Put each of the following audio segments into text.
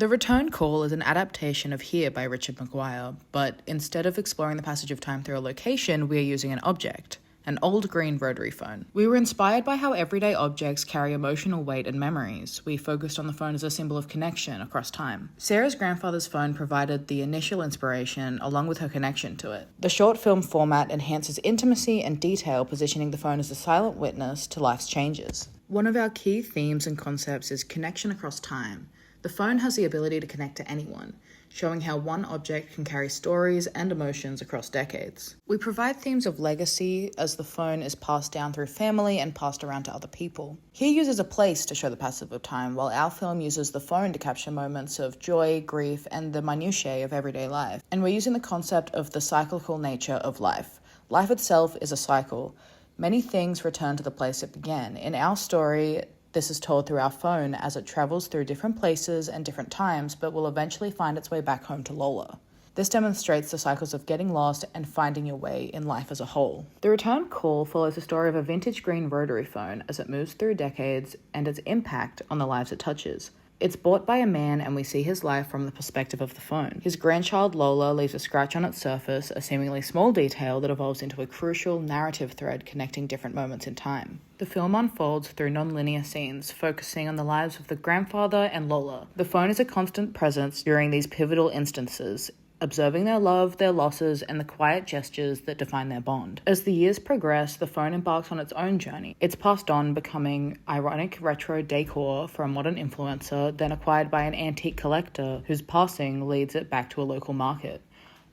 The Return Call is an adaptation of Here by Richard Maguire, but instead of exploring the passage of time through a location, we are using an object. An old green rotary phone. We were inspired by how everyday objects carry emotional weight and memories. We focused on the phone as a symbol of connection across time. Sarah's grandfather's phone provided the initial inspiration along with her connection to it. The short film format enhances intimacy and detail, positioning the phone as a silent witness to life's changes. One of our key themes and concepts is connection across time. The phone has the ability to connect to anyone, showing how one object can carry stories and emotions across decades. We provide themes of legacy as the phone is passed down through family and passed around to other people. Here uses a place to show the passage of time, while our film uses the phone to capture moments of joy, grief, and the minutiae of everyday life. And we're using the concept of the cyclical nature of life. Life itself is a cycle. Many things return to the place it began. In our story, this is told through our phone as it travels through different places and different times, but will eventually find its way back home to Lola. This demonstrates the cycles of getting lost and finding your way in life as a whole. The Return Call follows the story of a vintage green rotary phone as it moves through decades and its impact on the lives it touches. It's bought by a man and we see his life from the perspective of the phone. His grandchild Lola leaves a scratch on its surface, a seemingly small detail that evolves into a crucial narrative thread connecting different moments in time. The film unfolds through non-linear scenes, focusing on the lives of the grandfather and Lola. The phone is a constant presence during these pivotal instances, observing their love, their losses, and the quiet gestures that define their bond. As the years progress, the phone embarks on its own journey. It's passed on, becoming ironic retro decor for a modern influencer, then acquired by an antique collector whose passing leads it back to a local market.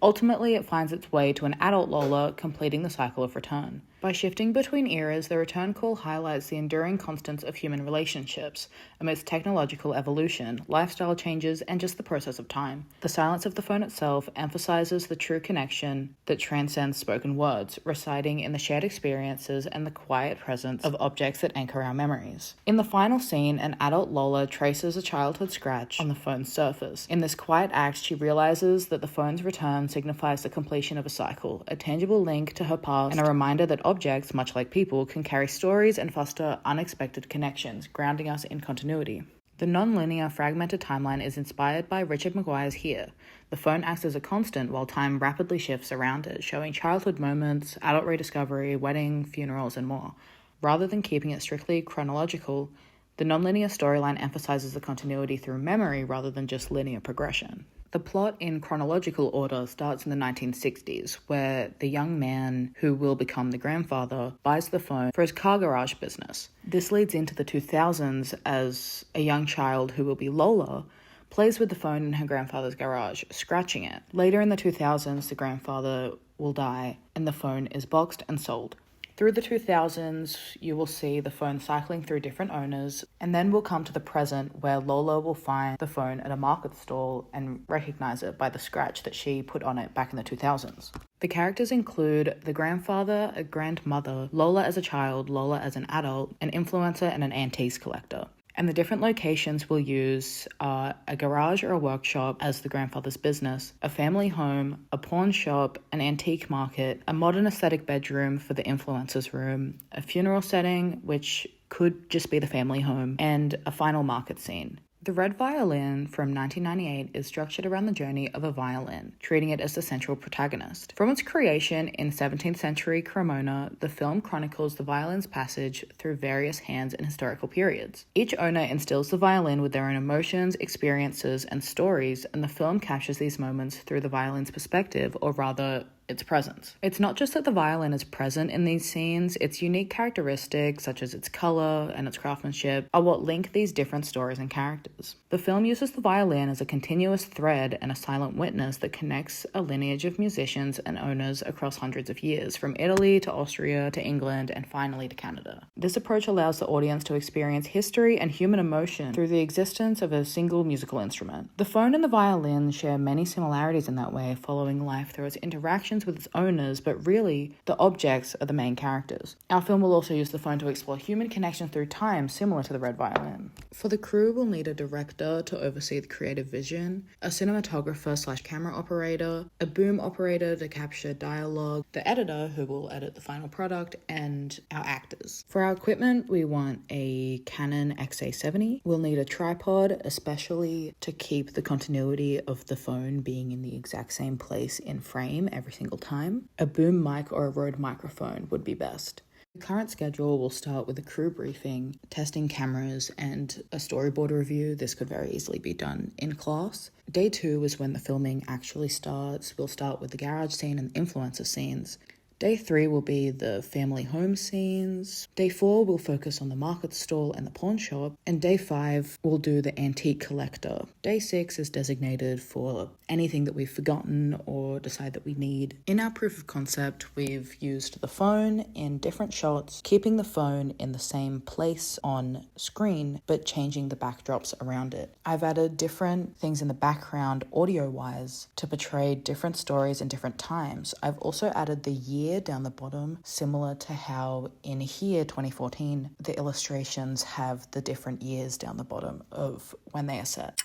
Ultimately, it finds its way to an adult Lola, completing the cycle of return. By shifting between eras, the Return Call highlights the enduring constants of human relationships amidst technological evolution, lifestyle changes, and just the process of time. The silence of the phone itself emphasizes the true connection that transcends spoken words, residing in the shared experiences and the quiet presence of objects that anchor our memories. In the final scene, an adult Lola traces a childhood scratch on the phone's surface. In this quiet act, she realizes that the phone's return signifies the completion of a cycle, a tangible link to her past, and a reminder that objects, much like people, can carry stories and foster unexpected connections, grounding us in continuity. The non-linear, fragmented timeline is inspired by Richard Maguire's Here. The phone acts as a constant while time rapidly shifts around it, showing childhood moments, adult rediscovery, wedding, funerals, and more. Rather than keeping it strictly chronological, the non-linear storyline emphasizes the continuity through memory rather than just linear progression. The plot in chronological order starts in the 1960s, where the young man who will become the grandfather buys the phone for his car garage business. This leads into the 2000s as a young child who will be Lola plays with the phone in her grandfather's garage, scratching it. Later in the 2000s, the grandfather will die and the phone is boxed and sold. Through the 2000s, you will see the phone cycling through different owners, and then we'll come to the present where Lola will find the phone at a market stall and recognize it by the scratch that she put on it back in the 2000s. The characters include the grandfather, a grandmother, Lola as a child, Lola as an adult, an influencer, and an antiques collector. And the different locations we'll use are a garage or a workshop as the grandfather's business, a family home, a pawn shop, an antique market, a modern aesthetic bedroom for the influencer's room, a funeral setting, which could just be the family home, and a final market scene. The Red Violin from 1998 is structured around the journey of a violin, treating it as the central protagonist. From its creation in 17th century Cremona, the film chronicles the violin's passage through various hands and historical periods. Each owner instills the violin with their own emotions, experiences, and stories, and the film captures these moments through the violin's perspective, or rather, its presence. It's not just that the violin is present in these scenes, its unique characteristics, such as its color and its craftsmanship, are what link these different stories and characters. The film uses the violin as a continuous thread and a silent witness that connects a lineage of musicians and owners across hundreds of years, from Italy to Austria to England and finally to Canada. This approach allows the audience to experience history and human emotion through the existence of a single musical instrument. The phone and the violin share many similarities in that way, following life through its interactions connections with its owners, but really, the objects are the main characters. Our film will also use the phone to explore human connection through time, similar to the Red Violin. For the crew, we'll need a director to oversee the creative vision, a cinematographer/camera operator, a boom operator to capture dialogue, the editor who will edit the final product, and our actors. For our equipment, we want a Canon XA70. We'll need a tripod, especially to keep the continuity of the phone being in the exact same place in frame every single time. A boom mic or a Rode microphone would be best. The current schedule will start with a crew briefing, testing cameras, and a storyboard review. This could very easily be done in class. Day 2 is when the filming actually starts. We'll start with the garage scene and influencer scenes. Day 3 will be the family home scenes. Day 4 will focus on the market stall and the pawn shop. And Day 5 will do the antique collector. Day 6 is designated for anything that we've forgotten or decide that we need. In our proof of concept, we've used the phone in different shots, keeping the phone in the same place on screen, but changing the backdrops around it. I've added different things in the background audio-wise to portray different stories in different times. I've also added the year down the bottom, similar to how in here, 2014, the illustrations have the different years down the bottom of when they are set.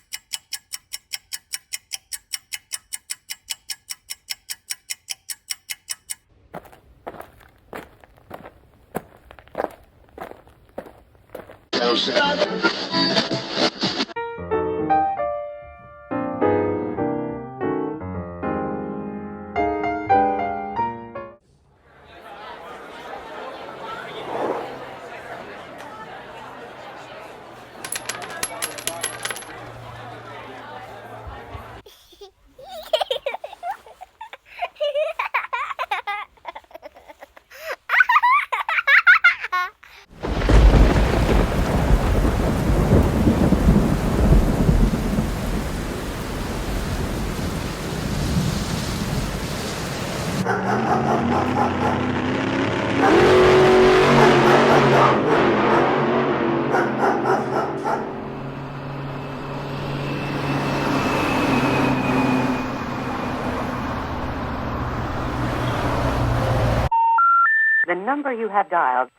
The number you have dialed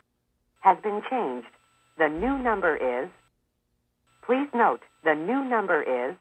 has been changed. The new number is... Please note, the new number is...